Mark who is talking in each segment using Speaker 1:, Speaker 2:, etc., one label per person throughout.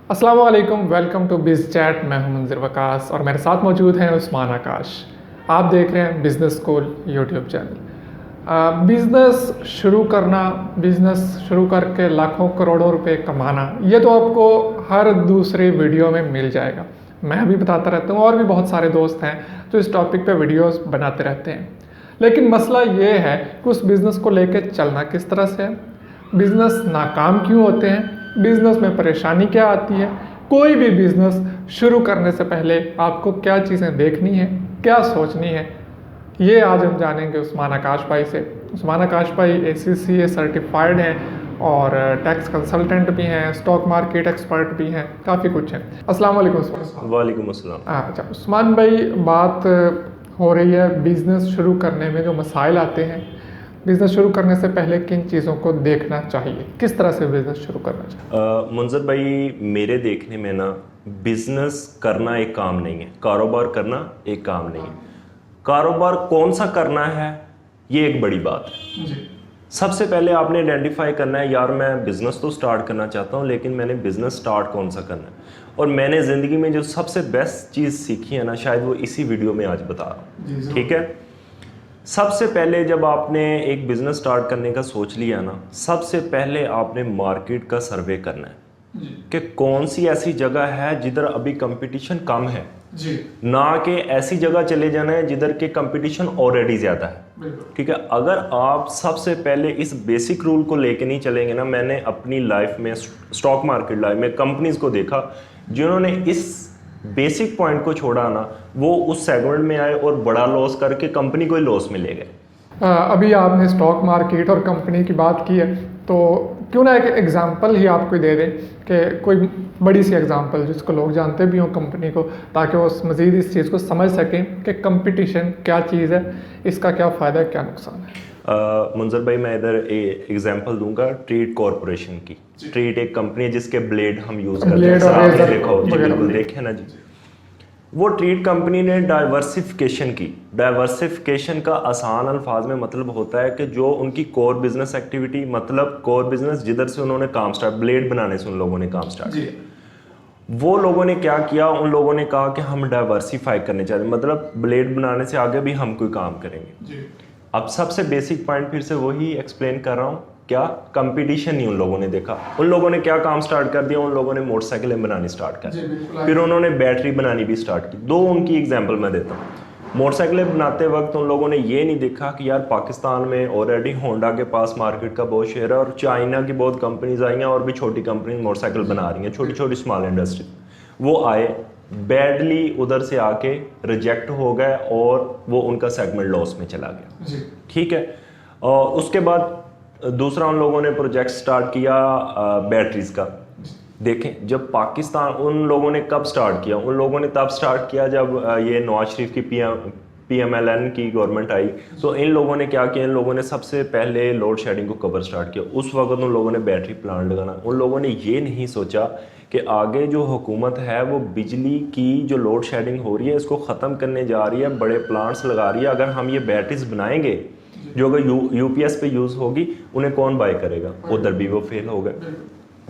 Speaker 1: अस्सलाम वालेकुम, welcome to biz chat. मैं हूं मंज़िर वकास और मेरे साथ मौजूद हैं उस्मान आकाश। आप देख रहे हैं business school YouTube channel. Business शुरू करके लाखों करोड़ों रुपए कमाना, ये तो आपको हर दूसरे वीडियो में मिल जाएगा। मैं भी बताता रहता हूँ और भी बहुत सारे दोस्त हैं जो इस टॉपिक पे वीडियोस बनाते रहते हैं। लेकिन मसला ये है कि उस बिज़नेस को लेके चलना किस तरह से है, बिज़नेस नाकाम क्यों होते हैं, बिज़नेस में परेशानी क्या आती है, कोई भी बिज़नेस शुरू करने से पहले आपको क्या चीज़ें देखनी है, क्या सोचनी है, ये आज हम जानेंगे उस्मान आकाश भाई से। उस्मान आकाश भाई ACCA सर्टिफाइड हैं और टैक्स कंसल्टेंट भी हैं, स्टॉक मार्केट एक्सपर्ट भी हैं, काफ़ी कुछ हैं। अस्सलाम वालेकुम उस्मान।
Speaker 2: वालेकुम अस्सलाम।
Speaker 1: अच्छा उस्मान भाई, बात हो रही है बिज़नेस शुरू करने में जो मसाइल आते हैं, बिज़नेस शुरू करने से पहले किन चीज़ों को देखना चाहिए, किस तरह से बिज़नेस शुरू करना चाहिए?
Speaker 2: मंजर भाई, मेरे देखने में ना बिजनेस करना एक काम नहीं है, कारोबार करना एक काम नहीं है। कारोबार कौन सा करना है ये एक बड़ी बात है।
Speaker 1: जी।
Speaker 2: सबसे पहले आपने आइडेंटिफाई करना है, यार मैं बिज़नेस तो स्टार्ट करना चाहता हूँ लेकिन मैंने बिज़नेस स्टार्ट कौन सा करना है। और मैंने ज़िंदगी में जो सबसे बेस्ट चीज़ सीखी है ना, शायद वो इसी वीडियो में आज बता रहा हूँ। ठीक है, सबसे पहले जब आपने एक बिज़नेस स्टार्ट करने का सोच लिया ना, सबसे पहले आपने मार्केट का सर्वे करना है कि कौन सी ऐसी जगह है जिधर अभी कंपटीशन कम है
Speaker 1: जी।
Speaker 2: ना कि ऐसी जगह चले जाना है जिधर के कंपटीशन ऑलरेडी ज़्यादा है। ठीक है, अगर आप सबसे पहले इस बेसिक रूल को लेके नहीं चलेंगे ना, मैंने अपनी लाइफ में स्टॉक मार्केट लाइफ में कंपनीज को देखा जिन्होंने इस बेसिक पॉइंट को छोड़ा ना, वो उस सेगमेंट में आए और बड़ा लॉस करके कंपनी को ही लॉस में ले गए।
Speaker 1: अभी आपने स्टॉक मार्केट और कंपनी की बात की है, तो क्यों ना एक एग्जांपल ही आपको दे दें कि कोई बड़ी सी एग्जांपल जिसको लोग जानते भी हों कंपनी को, ताकि वो मज़ीद इस चीज़ को समझ सकें कि कंपटीशन क्या चीज़ है, इसका क्या फ़ायदा है, क्या नुकसान है।
Speaker 2: मुंजर भाई, मैं इधर एग्जांपल दूंगा ट्रीट कॉरपोरेशन की। ट्रीट एक कंपनी है जिसके ब्लेड हम यूज़ करते हैं, आपने देखा हो जी, बिल्कुल देखे ना जी। वो ट्रीट कंपनी ने डाइवर्सिफिकेशन की। डाइवर्सिफिकेशन का आसान अल्फाज में मतलब होता है कि जो उनकी कोर बिजनेस एक्टिविटी, मतलब कोर बिजनेस जिधर से उन्होंने काम स्टार्ट, ब्लेड बनाने से उन लोगों ने काम स्टार्ट किया, वो लोगों ने क्या किया, उन लोगों ने कहा कि हम डाइवर्सिफाई करने चाहते हैं, मतलब ब्लेड बनाने से आगे भी हम कोई काम करेंगे। अब सबसे बेसिक पॉइंट फिर से वही एक्सप्लेन कर रहा हूँ, क्या कंपटीशन नहीं उन लोगों ने देखा। उन लोगों ने क्या काम स्टार्ट कर दिया, उन लोगों ने मोटरसाइकिलें बनानी स्टार्ट कर दी, फिर उन्होंने बैटरी बनानी भी स्टार्ट की। दो उनकी एग्जांपल मैं देता हूँ। मोटरसाइकिलें बनाते वक्त उन लोगों ने ये नहीं देखा कि यार पाकिस्तान में ऑलरेडी होंडा के पास मार्केट का बहुत शेयर है और चाइना की बहुत कंपनीज आई हैं और भी छोटी कंपनी मोटरसाइकिल बना रही हैं, छोटी छोटी स्मॉल इंडस्ट्री। वो आए, बैडली उधर से आके रिजेक्ट हो गए और वो उनका सेगमेंट लॉस में चला गया। ठीक है, और उसके बाद दूसरा उन लोगों ने प्रोजेक्ट स्टार्ट किया बैटरीज का। देखें, जब पाकिस्तान, उन लोगों ने कब स्टार्ट किया, उन लोगों ने तब स्टार्ट किया जब ये नवाज शरीफ की PMLN की गवर्नमेंट आई। तो इन लोगों ने क्या किया, इन लोगों ने सबसे पहले लोड शेडिंग को कवर स्टार्ट किया। उस वक्त उन लोगों ने बैटरी प्लांट लगाना, उन लोगों ने ये नहीं सोचा कि आगे जो हुकूमत है वो बिजली की जो लोड शेडिंग हो रही है इसको ख़त्म करने जा रही है, बड़े प्लांट्स लगा रही है। अगर हम ये बैटरीज बनाएंगे जो अगर UPS पे यूज़ होगी, उन्हें कौन बाय करेगा, उधर भी वो फेल हो गए।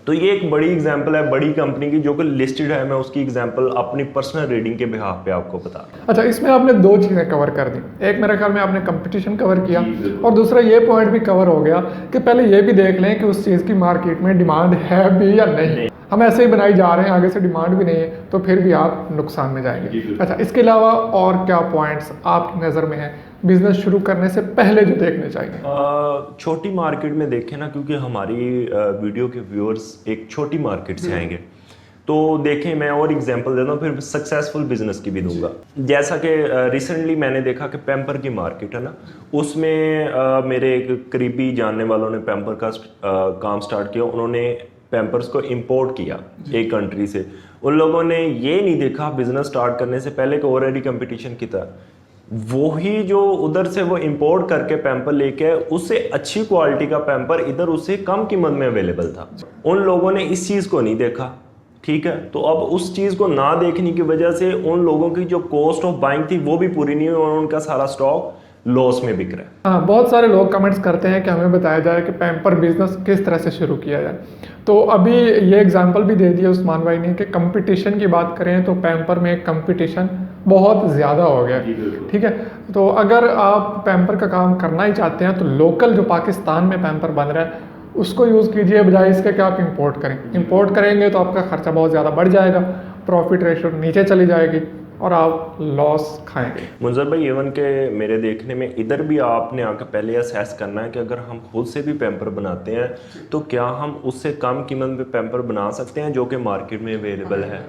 Speaker 2: तो ये एक बड़ी एग्जांपल है बड़ी कंपनी की जो कि लिस्टेड है। मैं उसकी एग्जांपल अपनी पर्सनल रीडिंग के बिहाफ पे आपको बता रहा हूं।
Speaker 1: अच्छा, इसमें आपने दो चीज़ें कवर कर दी। एक मेरे ख्याल में आपने कंपटीशन कवर किया और दूसरा ये पॉइंट भी कवर हो गया कि पहले ये भी देख लें कि उस चीज़ की मार्केट में डिमांड है भी या नहीं। हम ऐसे ही बनाई जा रहे हैं, आगे से डिमांड भी नहीं है, तो फिर भी आप नुकसान में जाएंगे। अच्छा, इसके अलावा और क्या पॉइंट्स आपकी नज़र में हैं बिजनेस शुरू करने से पहले जो देखने चाहिए?
Speaker 2: छोटी मार्केट में देखें ना, क्योंकि हमारी वीडियो के व्यूअर्स एक छोटी मार्केट से आएंगे, तो देखें मैं और एग्जांपल देता हूँ, फिर सक्सेसफुल बिजनेस की भी दूंगा। जैसा कि रिसेंटली मैंने देखा कि पैम्पर की मार्केट है ना, उसमें मेरे एक करीबी जानने वालों ने पैम्पर का काम स्टार्ट किया। उन्होंने पैम्पर्स को इंपोर्ट किया एक कंट्री से। उन लोगों ने ये नहीं देखा बिजनेस स्टार्ट करने से पहले कि ऑलरेडी कंपटीशन की था। वही जो उधर से वो इंपोर्ट करके पैम्पर लेके आए, उससे अच्छी क्वालिटी का पैम्पर इधर उससे कम कीमत में अवेलेबल था। उन लोगों ने इस चीज़ को नहीं देखा। ठीक है, तो अब उस चीज़ को ना देखने की वजह से उन लोगों की जो कॉस्ट ऑफ बाइंग थी वो भी पूरी नहीं हुई और उनका सारा स्टॉक लॉस में बिक रहा है।
Speaker 1: हाँ, बहुत सारे लोग कमेंट्स करते हैं कि हमें बताया जाए कि पैम्पर बिजनेस किस तरह से शुरू किया जाए। तो अभी ये एग्जांपल भी दे दिया उस्मान भाई ने कि कंपटीशन की बात करें तो पैम्पर में कंपटीशन बहुत ज़्यादा हो गया है, ठीक है। तो अगर आप पैम्पर का काम करना ही चाहते हैं तो लोकल जो पाकिस्तान में पैम्पर बन रहा है उसको यूज़ कीजिए, बजाय इसके कि आप इंपोर्ट करें। इंपोर्ट करेंगे तो आपका खर्चा बहुत ज़्यादा बढ़ जाएगा, प्रॉफिट रेशो नीचे चली जाएगी और आप लॉस खाएंगे।
Speaker 2: मुंजर भाई, इवन के मेरे देखने में इधर भी आपने आकर पहले असेस करना है कि अगर हम खुद से भी पैम्पर बनाते हैं तो क्या हम उससे कम कीमत में पैम्पर बना सकते हैं जो कि मार्केट में अवेलेबल है।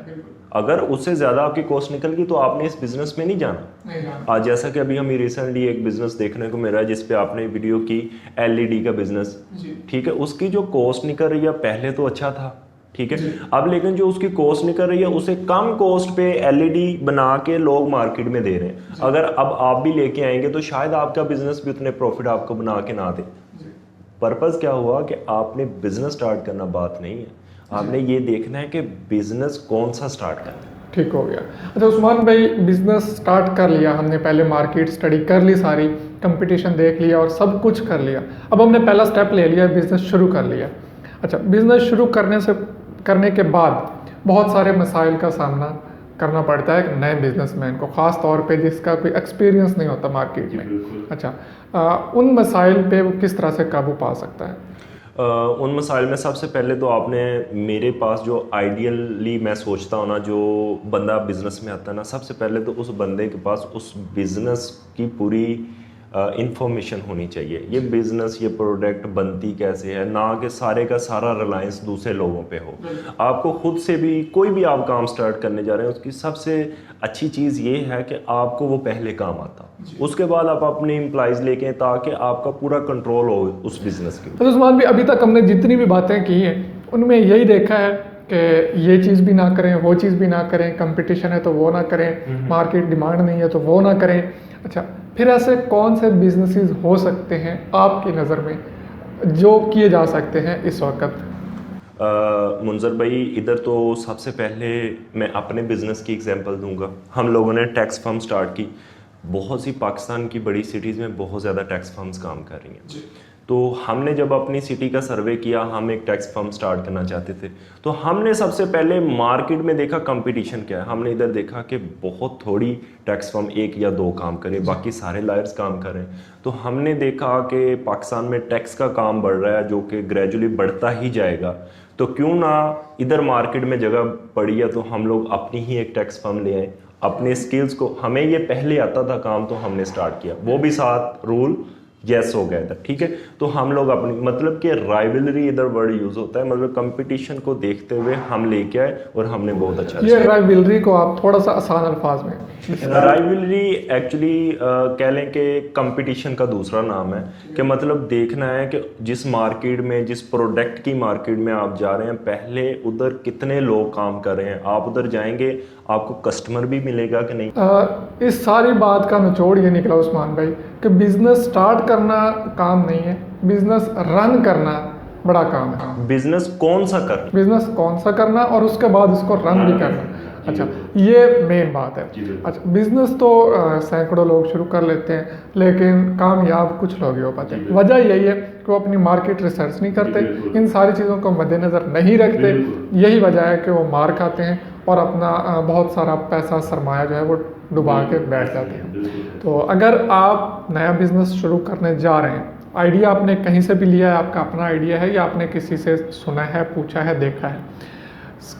Speaker 2: अगर उससे ज़्यादा आपकी कॉस्ट निकल गई तो आपने इस बिज़नेस में नहीं जाना। आज जैसा कि अभी हमें रिसेंटली एक बिज़नेस देखने को मिला है जिस पे आपने वीडियो की LED का बिज़नेस, ठीक है, उसकी जो कॉस्ट निकल रही है पहले तो अच्छा था, ठीक है, अब लेकिन जो उसकी कॉस्ट निकल रही है उसे कम कॉस्ट पे LED बना के लोग मार्केट में दे रहे हैं। अगर अब आप भी लेके आएंगे तो शायद आपका बिजनेस भी उतने प्रॉफिट आपको बना के ना दे। पर्पस क्या हुआ कि आपने बिजनेस स्टार्ट करना बात नहीं है, आपने ये देखना है कि बिजनेस कौन सा स्टार्ट करना है।
Speaker 1: ठीक हो गया। अच्छा उस्मान भाई, बिजनेस स्टार्ट कर लिया हमने, पहले मार्केट स्टडी कर ली, सारी कंपटीशन देख लिया और सब कुछ कर लिया, अब हमने पहला स्टेप ले लिया, बिजनेस शुरू कर लिया। अच्छा, बिजनेस शुरू करने के बाद बहुत सारे मसाइल का सामना करना पड़ता है एक नए बिजनेसमैन को, ख़ास तौर पे जिसका कोई एक्सपीरियंस नहीं होता मार्केट में। अच्छा, उन मसाइल पे वो किस तरह से काबू पा सकता है?
Speaker 2: उन मसाइल में सबसे पहले तो आपने, मेरे पास जो आइडियली मैं सोचता हूँ ना, जो बंदा बिज़नेस में आता है ना, सबसे पहले तो उस बंदे के पास उस बिज़नेस की पूरी इंफॉर्मेशन होनी चाहिए। ये बिज़नेस, ये प्रोडक्ट बनती कैसे है, ना कि सारे का सारा रिलायंस दूसरे लोगों पे हो। आपको खुद से भी कोई भी आप काम स्टार्ट करने जा रहे हैं उसकी सबसे अच्छी चीज़ ये है कि आपको वो पहले काम आता, उसके बाद आप अपने एम्प्लॉइज़ लेके, ताकि आपका पूरा कंट्रोल हो उस बिज़नेस के।
Speaker 1: तो उस्मान भी, अभी तक हमने जितनी भी बातें की हैं उनमें यही देखा है कि ये चीज़ भी ना करें, वो चीज़ भी ना करें, कंपटीशन है तो वो ना करें, मार्केट डिमांड नहीं है तो वो ना करें। अच्छा, फिर ऐसे कौन से बिजनेसेस हो सकते हैं आपकी नज़र में जो किए जा सकते हैं इस वक्त?
Speaker 2: मुंजर भाई, इधर तो सबसे पहले मैं अपने बिज़नेस की एग्जांपल दूंगा। हम लोगों ने टैक्स फर्म स्टार्ट की, बहुत सी पाकिस्तान की बड़ी सिटीज़ में बहुत ज़्यादा टैक्स फर्म्स काम कर रही हैं। तो हमने जब अपनी सिटी का सर्वे किया, हम एक टैक्स फर्म स्टार्ट करना चाहते थे, तो हमने सबसे पहले मार्केट में देखा कंपटीशन क्या है। हमने इधर देखा कि बहुत थोड़ी टैक्स फर्म 1 या 2 काम करें, बाकी सारे लायर्स काम करें। तो हमने देखा कि पाकिस्तान में टैक्स का काम बढ़ रहा है, जो कि ग्रेजुअली बढ़ता ही जाएगा, तो क्यों ना इधर मार्केट में जगह पड़ी है तो हम लोग अपनी ही एक टैक्स फर्म ले आए। अपने स्किल्स को, हमें ये पहले आता था काम, तो हमने स्टार्ट किया, वो भी 7 रूल यस हो गया था, ठीक है। तो हम लोग अपनी, मतलब कि राइवलरी इधर वर्ड यूज होता है, मतलब कंपटीशन को देखते हुए हम लेके आए और हमने बहुत अच्छा।
Speaker 1: ये राइवलरी को आप थोड़ा सा आसान अल्फाज में?
Speaker 2: राइवलरी एक्चुअली कह लें कि कंपटीशन का दूसरा नाम है, कि मतलब देखना है कि जिस मार्केट में, जिस प्रोडक्ट की मार्केट में आप जा रहे हैं, पहले उधर कितने लोग काम कर रहे हैं। आप उधर जाएंगे, आपको कस्टमर भी मिलेगा कि नहीं।
Speaker 1: इस सारी बात का निचोड़ ये निकला उस्मान भाई कि बिजनेस स्टार्ट करना काम नहीं है, बिजनेस रन करना बड़ा काम है।
Speaker 2: बिजनेस कौन सा करना,
Speaker 1: बिजनेस कौन सा करना और उसके बाद उसको रन भी करना। अच्छा, ये मेन बात है। अच्छा, बिजनेस तो सैकड़ों लोग शुरू कर लेते हैं, लेकिन कामयाब कुछ लोग ही हो पाते हैं। वजह यही है कि वो अपनी मार्केट रिसर्च नहीं करते, इन सारी चीज़ों को मद्देनज़र नहीं रखते। यही वजह है कि वो मार खाते हैं और अपना बहुत सारा पैसा, सरमाया जो है वो डुबा के बैठ जाते हैं। तो अगर आप नया बिजनेस शुरू करने जा रहे हैं, आइडिया आपने कहीं से भी लिया है, आपका अपना आइडिया है या आपने किसी से सुना है, पूछा है, देखा है,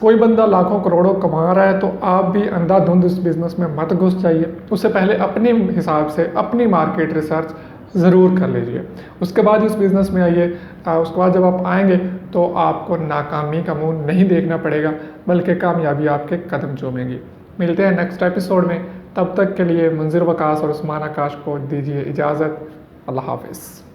Speaker 1: कोई बंदा लाखों करोड़ों कमा रहा है, तो आप भी अंधाधुंध इस बिज़नेस में मत घुस जाइए। उससे पहले अपने हिसाब से अपनी मार्केट रिसर्च ज़रूर कर लीजिए, उसके बाद इस बिज़नेस में आइए। उसके बाद जब आप आएंगे तो आपको नाकामी का मुंह नहीं देखना पड़ेगा, बल्कि कामयाबी आपके कदम चूमेगी। मिलते हैं नेक्स्ट एपिसोड में, तब तक के लिए मुंजिर वकास और उस्मान आकाश को दीजिए इजाज़त। अल्लाह हाफिज़।